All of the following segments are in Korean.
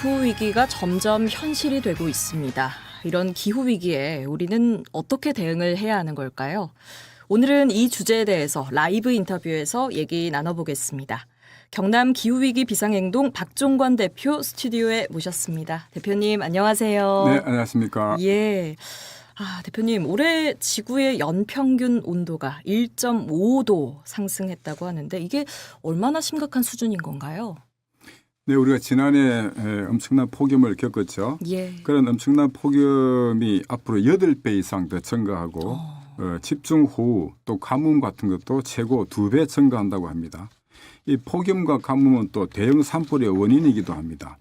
기후 위기가 점점 현실이 되고 있습니다. 이런 기후 위기에 우리는 어떻게 대응을 해야 하는 걸까요? 오늘은 이 주제에 대해서 라이브 인터뷰에서 얘기 나눠보겠습니다. 경남 기후위기 비상행동 박종관 대표 스튜디오에 모셨습니다. 대표님 안녕하세요. 네, 안녕하십니까. 예. 대표님, 올해 지구의 연평균 온도가 1.5도 상승했다고 하는데 이게 얼마나 심각한 수준인 건가요? 네, 우리가 지난해 엄청난 폭염을 겪었죠. 예. 그런 엄청난 폭염이 앞으로 8배 이상 더 증가하고 집중호우 또 가뭄 같은 것도 최고 2배 증가한다고 합니다. 이 폭염과 가뭄은 또 대형 산불의 원인이기도 합니다.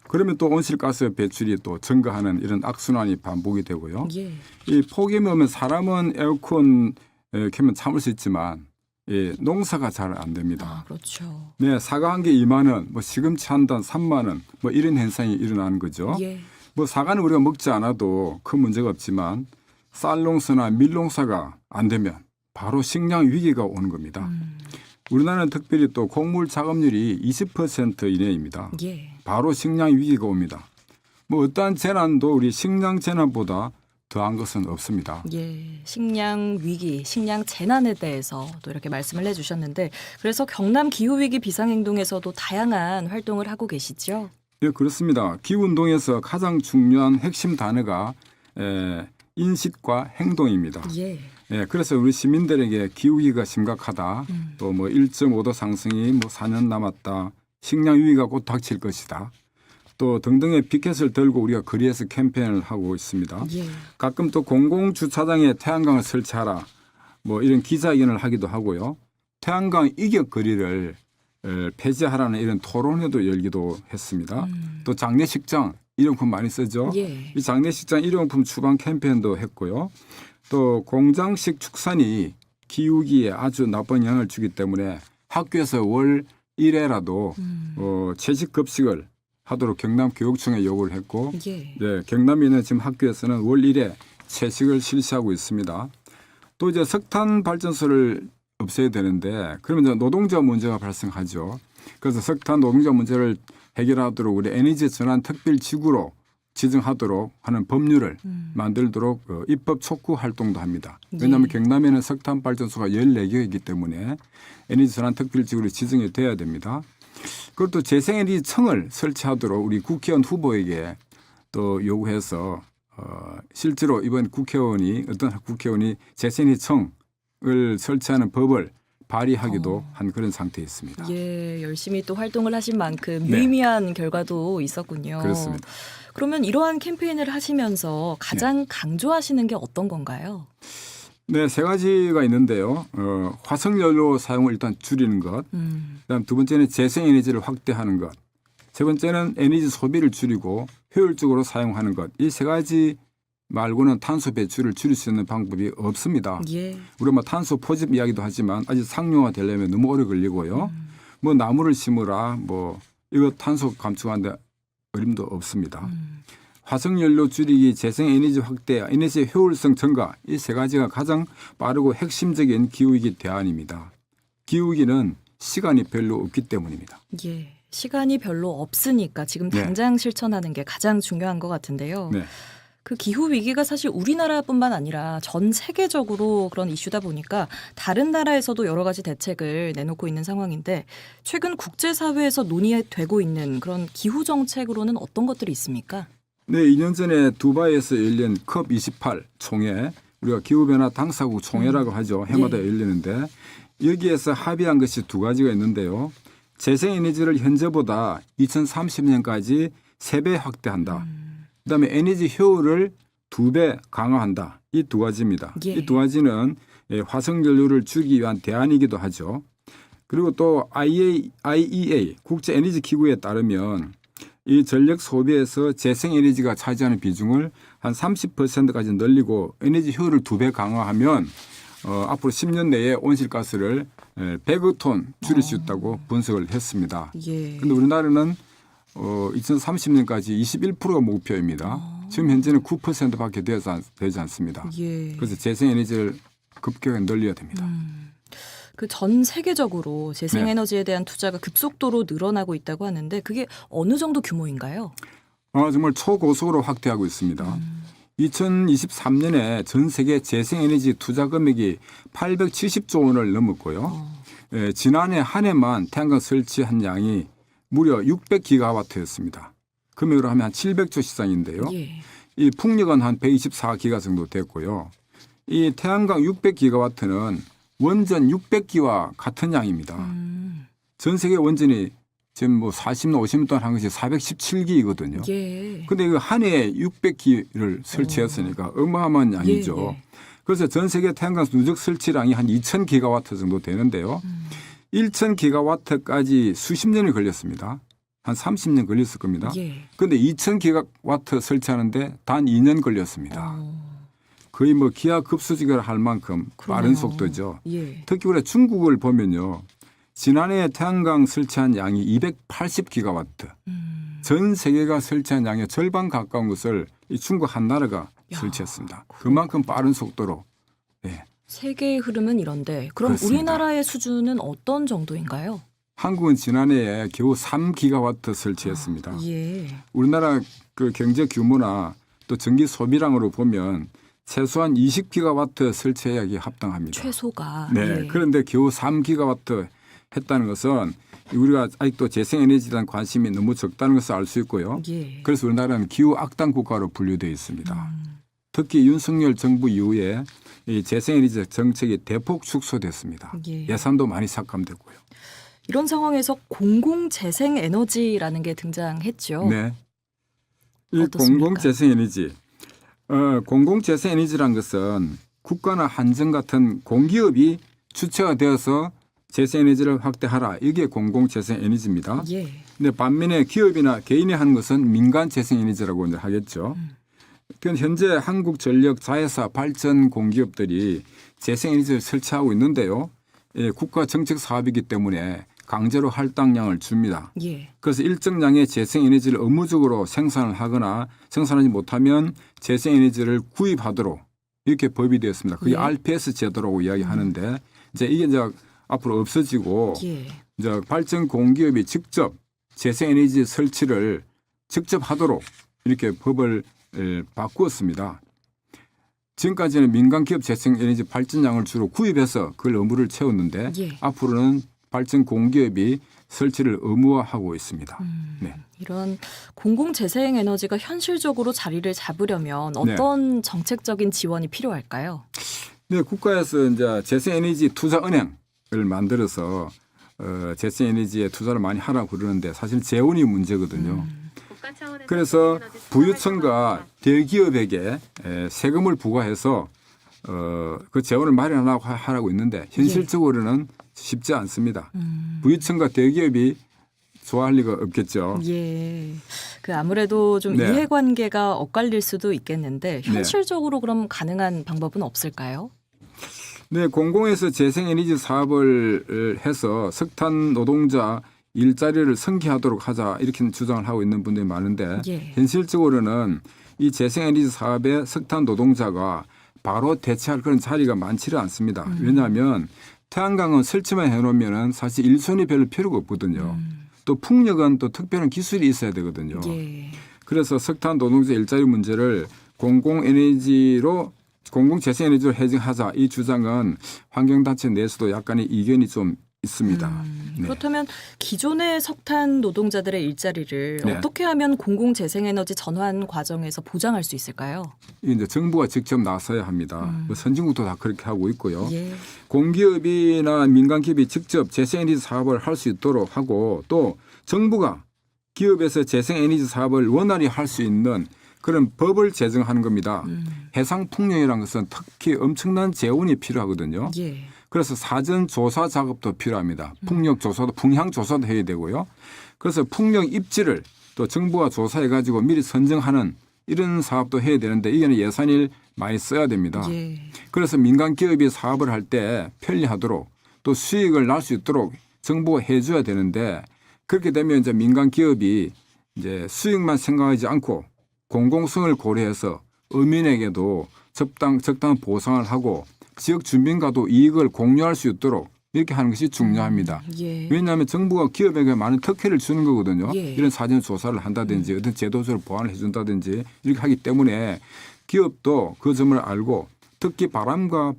그러면 또 온실가스 배출이 또 증가하는 이런 악순환이 반복이 되고요. 예. 이 폭염이 오면 사람은 에어컨 켜면 참을 수 있지만 농사가 잘 안 됩니다. 그렇죠. 네, 사과 한 개 2만 원, 뭐 시금치 한 단 3만 원, 뭐 이런 현상이 일어나는 거죠. 예. 뭐 사과는 우리가 먹지 않아도 큰 문제가 없지만 쌀 농사나 밀 농사가 안 되면 바로 식량 위기가 오는 겁니다. 우리나라는 특별히 또 곡물 작업률이 20% 이내입니다. 예. 바로 식량 위기가 옵니다. 뭐 어떠한 재난도 우리 식량 재난보다 더한 것은 없습니다. 예, 식량 위기, 식량 재난에 대해서 또 이렇게 말씀을 해주셨는데 그래서 경남 기후위기 비상행동에서도 다양한 활동을 하고 계시죠? 네, 그렇습니다. 기후운동에서 가장 중요한 핵심 단어가 인식과 행동입니다. 예. 그래서 우리 시민들에게 기후위기가 심각하다. 또 뭐 1.5도 상승이 뭐 4년 남았다. 식량 위기가 곧 닥칠 것이다. 또 등등의 피켓을 들고 우리가 거리에서 캠페인을 하고 있습니다. 예. 가끔 또 공공주차장에 태양광을 설치하라. 뭐 이런 기자회견을 하기도 하고요. 태양광 이격 거리를 폐지하라는 이런 토론회도 열기도 했습니다. 또 장례식장 일용품 많이 쓰죠. 예. 이 장례식장 일용품 추방 캠페인도 했고요. 또 공장식 축산이 기후기에 아주 나쁜 영향을 주기 때문에 학교에서 월 1회라도 채식급식을 하도록 경남교육청에 요구를 했고 예. 네, 경남에 있는 지금 학교에서는 월 1회 채식을 실시하고 있습니다. 또 이제 석탄 발전소를 없애야 되는데 그러면 이제 노동자 문제가 발생하죠. 그래서 석탄 노동자 문제를 해결하도록 우리 에너지 전환 특별지구로 지정하도록 하는 법률을 만들도록 입법 촉구 활동도 합니다. 왜냐하면 경남에는 석탄 발전소가 14개이기 때문에 에너지 전환 특별지구로 지정이 돼야 됩니다. 그것도 재생에너지청을 설치하도록 우리 국회의원 후보에게 또 요구해서 실제로 이번 어떤 국회의원이 재생에너지청을 설치하는 법을 발의하기도 한 그런 상태에 있습니다. 예, 열심히 또 활동을 하신 만큼 네. 유의미한 결과도 있었군요. 그렇습니다. 그러면 이러한 캠페인을 하시면서 가장 강조하시는 게 어떤 건가요? 네, 세 가지가 있는데요. 화석연료 사용을 일단 줄이는 것. 그다음 두 번째는 재생에너지를 확대하는 것. 세 번째는 에너지 소비를 줄이고 효율적으로 사용하는 것. 이 세 가지 말고는 탄소 배출을 줄일 수 있는 방법이 없습니다. 예. 우리가 뭐 탄소 포집 이야기도 하지만 아직 상용화 되려면 너무 오래 걸리고요. 뭐 나무를 심으라 뭐 이거 탄소 감축하는데 어림도 없습니다. 화석연료 줄이기, 재생에너지 확대, 에너지 효율성 증가 이 세 가지가 가장 빠르고 핵심적인 기후위기 대안입니다. 기후위기는 시간이 별로 없기 때문입니다. 예. 시간이 별로 없으니까 지금 당장 실천하는 게 가장 중요한 것 같은데요. 네. 그 기후 위기가 사실 우리나라뿐만 아니라 전 세계적으로 그런 이슈다 보니까 다른 나라에서도 여러 가지 대책을 내놓고 있는 상황인데 최근 국제사회에서 논의되고 있는 그런 기후 정책으로는 어떤 것들이 있습니까? 네, 2년 전에 두바이에서 열린 COP28 총회, 우리가 기후변화 당사국 총회라고 하죠. 해마다 열리는데 여기에서 합의한 것이 두 가지가 있는데요. 재생에너지를 현재보다 2030년까지 3배 확대한다. 그다음에 에너지 효율을 2배 강화한다. 이 두 가지입니다. 예. 이 두 가지는 화석연료를 줄이기 위한 대안이기도 하죠. 그리고 또 IEA 국제에너지기구에 따르면 이 전력 소비에서 재생에너지가 차지하는 비중을 한 30%까지 늘리고 에너지 효율을 2배 강화하면 앞으로 10년 내에 온실가스를 100억 톤 줄일 수 있다고 분석을 했습니다. 예. 그런데 우리나라는 2030년까지 21%가 목표입니다. 지금 현재는 9%밖에 되지 않습니다. 예. 그래서 재생에너지를 급격하게 늘려야 됩니다. 그 전 세계적으로 재생에너지에 대한 투자가 급속도로 늘어나고 있다고 하는데 그게 어느 정도 규모인가요? 정말 초고속으로 확대하고 있습니다. 2023년에 전 세계 재생에너지 투자 금액이 870조 원을 넘었고요. 지난해 한 해만 태양광 설치한 양이 무려 600기가와트였습니다. 금액으로 하면 한 700조 시장인데요. 예. 이 풍력은 한 124기가 정도 됐고요. 이 태양광 600기가와트는 원전 600기와 같은 양입니다. 전 세계 원전이 지금 뭐 40년, 50년 동안 한 것이 417기거든요. 예. 근데 이거 한 해에 600기를 설치했으니까 어마어마한 양이죠. 예, 예. 그래서 전 세계 태양광 누적 설치량이 한 2,000기가와트 정도 되는데요. 1,000기가와트까지 수십 년이 걸렸습니다. 한 30년 걸렸을 겁니다. 그런데 2,000기가와트 설치하는데 단 2년 걸렸습니다. 거의 뭐 기하급수직을 할 만큼 빠른 속도죠. 예. 특히 우리가 중국을 보면요. 지난해 태양광 설치한 양이 280기가와트. 전 세계가 설치한 양의 절반 가까운 것을 이 중국 한 나라가 설치했습니다. 그만큼 빠른 속도로. 네. 세계의 흐름은 이런데 그럼 그렇습니다. 우리나라의 수준은 어떤 정도인가요? 한국은 지난해에 겨우 3기가와트 설치했습니다. 예. 우리나라 그 경제 규모나 또 전기 소비량으로 보면 최소한 20기가와트 설치해야 이게 합당합니다. 최소가. 네. 예. 그런데 겨우 3기가와트 했다는 것은 우리가 아직도 재생에너지에 대한 관심이 너무 적다는 것을 알 수 있고요. 예. 그래서 우리나라는 기후 악당 국가로 분류되어 있습니다. 특히 윤석열 정부 이후에 이 재생에너지 정책이 대폭 축소됐습니다. 예. 예산도 많이 삭감됐고요. 이런 상황에서 공공재생에너지라는 게 등장했죠. 네. 이 어떻습니까? 공공재생에너지. 공공재생에너지란 것은 국가나 한정 같은 공기업이 주체가 되어서 재생에너지를 확대하라. 이게 공공재생에너지입니다. 예. 근데 반면에 기업이나 개인이 하는 것은 민간 재생에너지라고 이제 하겠죠. 그건 현재 한국전력 자회사 발전 공기업들이 재생에너지를 설치하고 있는데요. 국가 정책 사업이기 때문에 강제로 할당량을 줍니다. 예. 그래서 일정량의 재생에너지를 의무적으로 생산을 하거나 생산하지 못하면 재생에너지를 구입하도록 이렇게 법이 되었습니다. 그게 예. RPS 제도라고 이야기하는데 이제 이게 앞으로 없어지고 예. 이제 발전 공기업이 직접 재생에너지 설치를 직접 하도록 이렇게 법을 바꾸었습니다. 지금까지는 민간 기업 재생에너지 발전량을 주로 구입해서 그 의무를 채웠는데 예. 앞으로는 발전 공기업이 설치를 의무화하고 있습니다. 네. 이런 공공재생에너지가 현실적으로 자리를 잡으려면 어떤 정책적인 지원이 필요할까요? 네, 국가에서 이제 재생에너지 투자은행을 만들어서 재생에너지에 투자를 많이 하라고 그러는데 사실 재원이 문제거든요. 그래서 부유층과 대기업에게 세금을 부과해서 그 재원을 마련하라고 있는데 현실적으로는 쉽지 않습니다. 부유층과 대기업이 좋아할 리가 없겠죠. 예. 그 아무래도 좀 네. 이해관계가 엇갈릴 수도 있겠는데 현실적으로 그럼 가능한 방법은 없을까요? 네, 공공에서 재생에너지 사업을 해서 석탄 노동자 일자리를 성취하도록 하자 이렇게 주장을 하고 있는 분들이 많은데 예. 현실적으로는 이 재생에너지 사업에 석탄 노동자가 바로 대체할 그런 자리가 많지는 않습니다. 왜냐하면 태양광은 설치만 해놓으면 사실 일손이 별로 필요가 없거든요. 또 풍력은 또 특별한 기술이 있어야 되거든요. 예. 그래서 석탄 노동자 일자리 문제를 공공재생에너지로 해정하자 이 주장은 환경단체 내에서도 약간의 이견이 좀 있습니다. 네. 그렇다면 기존의 석탄 노동자들의 일자리를 네. 어떻게 하면 공공재생에너지 전환 과정에서 보장할 수 있을까요? 이제 정부가 직접 나서야 합니다. 뭐 선진국도 다 그렇게 하고 있고요. 예. 공기업이나 민간기업이 직접 재생에너지 사업을 할 수 있도록 하고 또 정부가 기업에서 재생에너지 사업을 원활히 할 수 있는 그런 법을 제정하는 겁니다. 해상풍력이라는 것은 특히 엄청난 재원이 필요하거든요. 예. 그래서 사전 조사 작업도 필요합니다. 풍력 조사도 풍향 조사도 해야 되고요. 그래서 풍력 입지를 또 정부가 조사해 가지고 미리 선정하는 이런 사업도 해야 되는데 이게는 예산을 많이 써야 됩니다. 예. 그래서 민간 기업이 사업을 할 때 편리하도록 또 수익을 날 수 있도록 정부가 해줘야 되는데 그렇게 되면 이제 민간 기업이 이제 수익만 생각하지 않고 공공성을 고려해서 어민에게도 적당한 보상을 하고 지역 주민과도 이익을 공유할 수 있도록 이렇게 하는 것이 중요합니다. 예. 왜냐하면 정부가 기업에게 많은 특혜를 주는 거거든요. 예. 이런 사전 조사를 한다든지 어떤 제도적으로 보완을 해준다든지 이렇게 하기 때문에 기업도 그 점을 알고 특히 바람과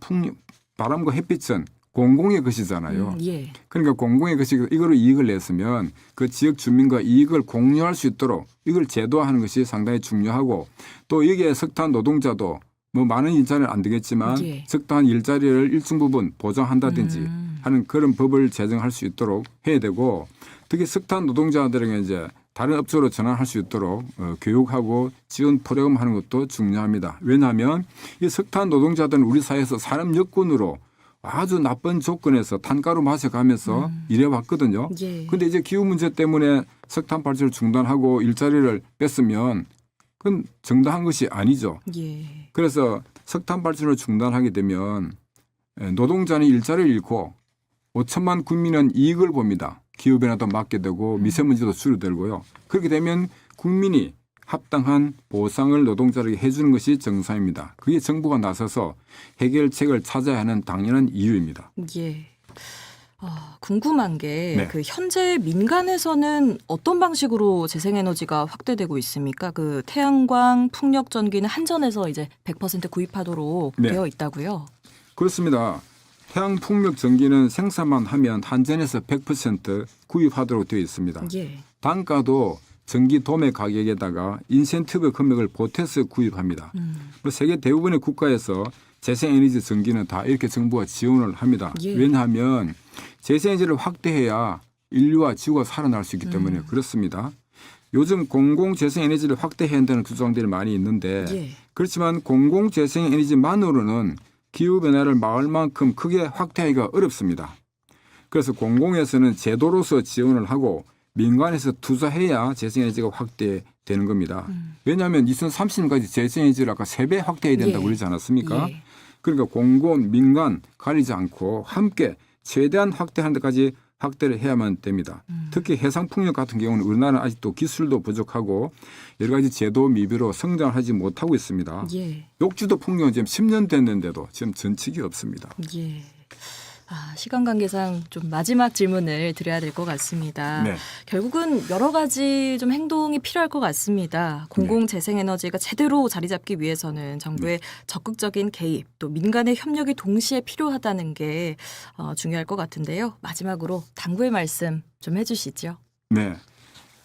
햇빛은 공공의 것이잖아요. 예. 그러니까 공공의 것이 이거로 이익을 냈으면 그 지역 주민과 이익을 공유할 수 있도록 이걸 제도화하는 것이 상당히 중요하고 또 여기에 석탄 노동자도 뭐 많은 일자리는 안 되겠지만 예. 석탄 일자리를 일정 부분 보장한다든지 하는 그런 법을 제정할 수 있도록 해야 되고 특히 석탄 노동자들에게 이제 다른 업종으로 전환할 수 있도록 교육하고 지원 프로그램하는 것도 중요합니다. 왜냐하면 이 석탄 노동자들은 우리 사회에서 산업 여건으로 아주 나쁜 조건에서 탄가루 마셔가면서 일해왔거든요. 그런데 예. 이제 기후 문제 때문에 석탄 발전을 중단하고 일자리를 뺐으면 그건 정당한 것이 아니죠. 예. 그래서 석탄 발전을 중단하게 되면 노동자는 일자리를 잃고 5천만 국민은 이익을 봅니다. 기후변화도 막게 되고 미세먼지도 줄어들고요. 그렇게 되면 국민이 합당한 보상을 노동자에게 해주는 것이 정상입니다. 그게 정부가 나서서 해결책을 찾아야 하는 당연한 이유입니다. 예. 궁금한 게 네. 그 현재 민간에서는 어떤 방식으로 재생에너지가 확대되고 있습니까? 그 태양광, 풍력 전기는 한전에서 이제 100% 구입하도록 네. 되어 있다고요. 그렇습니다. 태양 풍력 전기는 생산만 하면 한전에서 100% 구입하도록 되어 있습니다. 예. 단가도 전기 도매 가격에다가 인센티브 금액을 보태서 구입합니다. 세계 대부분의 국가에서 재생에너지 전기는 다 이렇게 정부가 지원을 합니다. 예. 왜냐하면 재생에너지를 확대해야 인류와 지구가 살아날 수 있기 때문에 그렇습니다. 요즘 공공재생에너지를 확대해야 한다는 주장들이 많이 있는데 예. 그렇지만 공공재생에너지만으로는 기후변화를 막을 만큼 크게 확대하기가 어렵습니다. 그래서 공공에서는 제도로서 지원을 하고 민간에서 투자해야 재생에너지가 확대되는 겁니다. 왜냐하면 2030년까지 재생에너지를 아까 3배 확대해야 된다고 예. 그러지 않았습니까? 예. 그러니까 공공, 민간 가리지 않고 함께 최대한 확대하는 데까지 확대를 해야만 됩니다. 특히 해상풍력 같은 경우는 우리나라는 아직도 기술도 부족하고 여러 가지 제도 미비로 성장하지 못하고 있습니다. 예. 욕지도 풍력은 지금 10년 됐는데도 지금 전칙이 없습니다. 예. 시간 관계상 좀 마지막 질문을 드려야 될 것 같습니다. 네. 결국은 여러 가지 좀 행동이 필요할 것 같습니다. 공공 재생에너지가 제대로 자리 잡기 위해서는 정부의 적극적인 개입 또 민간의 협력이 동시에 필요하다는 게 중요할 것 같은데요. 마지막으로 당부의 말씀 좀 해주시죠. 네.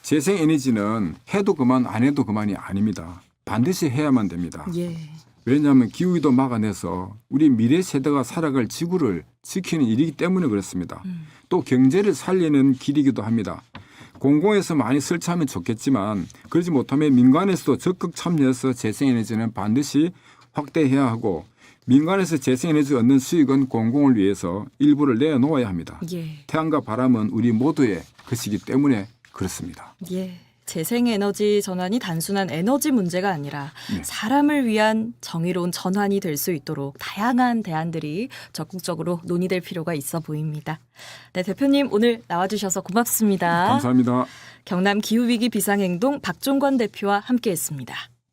재생에너지는 해도 그만 안 해도 그만이 아닙니다. 반드시 해야만 됩니다. 예. 왜냐하면 기후위도 막아내서 우리 미래 세대가 살아갈 지구를 지키는 일이기 때문에 그렇습니다. 또 경제를 살리는 길이기도 합니다. 공공에서 많이 설치하면 좋겠지만 그러지 못하면 민간에서도 적극 참여해서 재생에너지는 반드시 확대해야 하고 민간에서 재생에너지 얻는 수익은 공공을 위해서 일부를 내놓아야 합니다. 예. 태양과 바람은 우리 모두의 것이기 때문에 그렇습니다. 예. 재생에너지 전환이 단순한 에너지 문제가 아니라 네. 사람을 위한 정의로운 전환이 될 수 있도록 다양한 대안들이 적극적으로 논의될 필요가 있어 보입니다. 네, 대표님 오늘 나와주셔서 고맙습니다. 감사합니다. 경남 기후위기 비상행동 박종관 대표와 함께했습니다.